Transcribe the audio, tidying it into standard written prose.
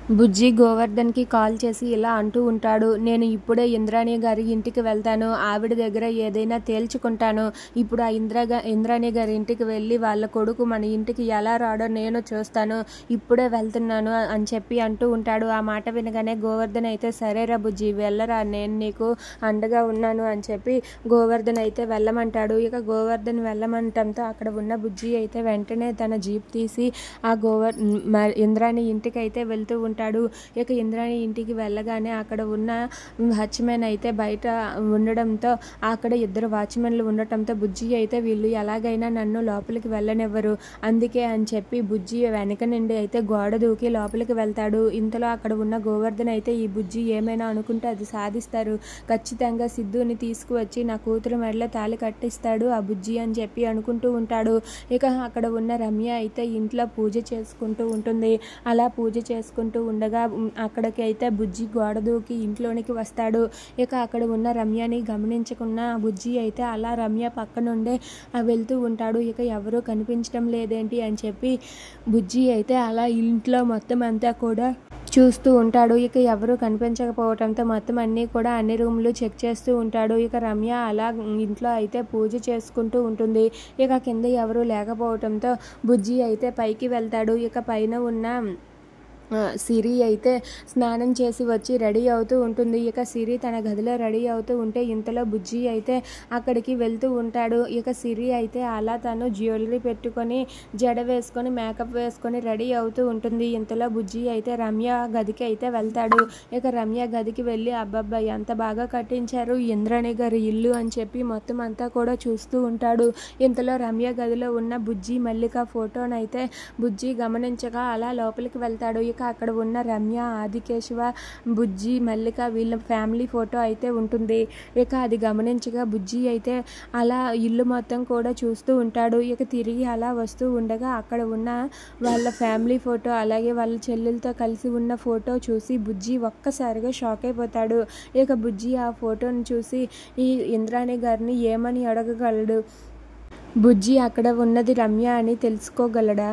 బుజ్జి గోవర్ధన్‌కి call చేసి ఇలా అంటూ ఉంటాడు. నేను ఇప్పుడే ఇంద్రాణి గారి ఇంటికి వెళ్తాను. ఆవిడ దగ్గర ఏదైనా తేల్చుకుంటాను. ఇప్పుడు ఆ ఇంద్రాణి గారి ఇంటికి వెళ్ళి వాళ్ళ కొడుకు మన ఇంటికి ఎలా రాడో నేను చూస్తాను. ఇప్పుడే వెళ్తున్నాను అని చెప్పి అంటూ ఉంటాడు. ఆ మాట వినగానే గోవర్ధన్ అయితే సరేరా బుజ్జి వెళ్ళరా, నేను నీకు అండగా ఉన్నాను అని చెప్పి గోవర్ధన్ అయితే వెళ్ళమంటాడు. ఇక గోవర్ధన్ వెళ్ళమంటంతో అక్కడ ఉన్న బుజ్జి అయితే వెంటనే తన జీప్ తీసి ఆ ఇంద్రాణి ఇంటికి అయితే వెళ్తూ ఉంటాడు. ఇక ఇంద్రాణి ఇంటికి వెళ్ళగానే అక్కడ ఉన్న వాచ్మెన్ అయితే బయట ఉండడంతో అక్కడ ఇద్దరు వాచ్మెన్లు ఉండటంతో బుజ్జి అయితే వీళ్ళు ఎలాగైనా నన్ను లోపలికి వెళ్ళనివ్వరు, అందుకే అని చెప్పి బుజ్జి వెనక నుండి అయితే గోడ దూకి లోపలికి వెళ్తాడు. ఇంతలో అక్కడ ఉన్న గోవర్ధన్ అయితే ఈ బుజ్జి ఏమైనా అనుకుంటే అది సాధిస్తారు, ఖచ్చితంగా సిద్ధుని తీసుకువచ్చి నా కూతురు మెడలో తాళి కట్టిస్తాడు ఆ బుజ్జి అని చెప్పి అనుకుంటూ ఉంటాడు. ఇక అక్కడ ఉన్న రమ్య అయితే ఇంట్లో పూజ చేసుకుంటూ ఉంటుంది. అలా పూజ చేసుకుంటూ ఉండగా అక్కడికి అయితే బుజ్జి గోడ దూకి ఇంట్లోనికి వస్తాడు. ఇక అక్కడ ఉన్న రమ్యని గమనించకున్న బుజ్జి అయితే అలా రమ్య పక్క నుండే వెళ్తూ ఉంటాడు. ఇక ఎవరూ కనిపించడం లేదేంటి అని చెప్పి బుజ్జి అయితే అలా ఇంట్లో మొత్తం అంతా కూడా చూస్తూ ఉంటాడు. ఇక ఎవరు కనిపించకపోవడంతో మొత్తం అన్ని రూమ్లు చెక్ చేస్తూ ఉంటాడు. ఇక రమ్య అలా ఇంట్లో అయితే పూజ చేసుకుంటూ ఉంటుంది. ఇక కింద ఎవరు లేకపోవడంతో బుజ్జి అయితే పైకి వెళ్తాడు. ఇక పైన ఉన్న సిరి అయితే స్నానం చేసి వచ్చి రెడీ అవుతూ ఉంటుంది. ఇక సిరి తన గదిలో రెడీ అవుతూ ఉంటే ఇంతలో బుజ్జి అయితే అక్కడికి వెళ్తూ ఉంటాడు. ఇక సిరి అయితే అలా తను జ్యువెలరీ పెట్టుకొని జడ వేసుకొని మేకప్ వేసుకొని రెడీ అవుతూ ఉంటుంది. ఇంతలో బుజ్జి అయితే రమ్య గదికి అయితే వెళ్తాడు. ఇక రమ్య గదికి వెళ్ళి అబ్బబ్బా ఎంత బాగా కట్టించారు ఇంద్రాణి గారి ఇల్లు అని చెప్పి మొత్తం అంతా కూడా చూస్తూ ఉంటాడు. ఇంతలో రమ్య గదిలో ఉన్న బుజ్జి మల్లిక ఫోటోనైతే బుజ్జి గమనించగా అలా లోపలికి వెళ్తాడు. ఇక అక్కడ ఉన్న రమ్య, ఆదికేశవ, బుజ్జి, మల్లిక వీళ్ళ ఫ్యామిలీ ఫోటో అయితే ఉంటుంది. ఇక అది గమనించగా బుజ్జి అయితే అలా ఇల్లు మొత్తం కూడా చూస్తూ ఉంటాడు. ఇక తిరిగి అలా వస్తూ ఉండగా అక్కడ ఉన్న వాళ్ళ ఫ్యామిలీ ఫోటో అలాగే వాళ్ళ చెల్లెలతో కలిసి ఉన్న ఫోటో చూసి బుజ్జి ఒక్కసారిగా షాక్ అయిపోతాడు. ఇక బుజ్జి ఆ ఫోటోని చూసి ఈ ఇంద్రాణి గారిని ఏమని అడగగలడు? బుజ్జి అక్కడ ఉన్నది రమ్య అని తెలుసుకోగలడా?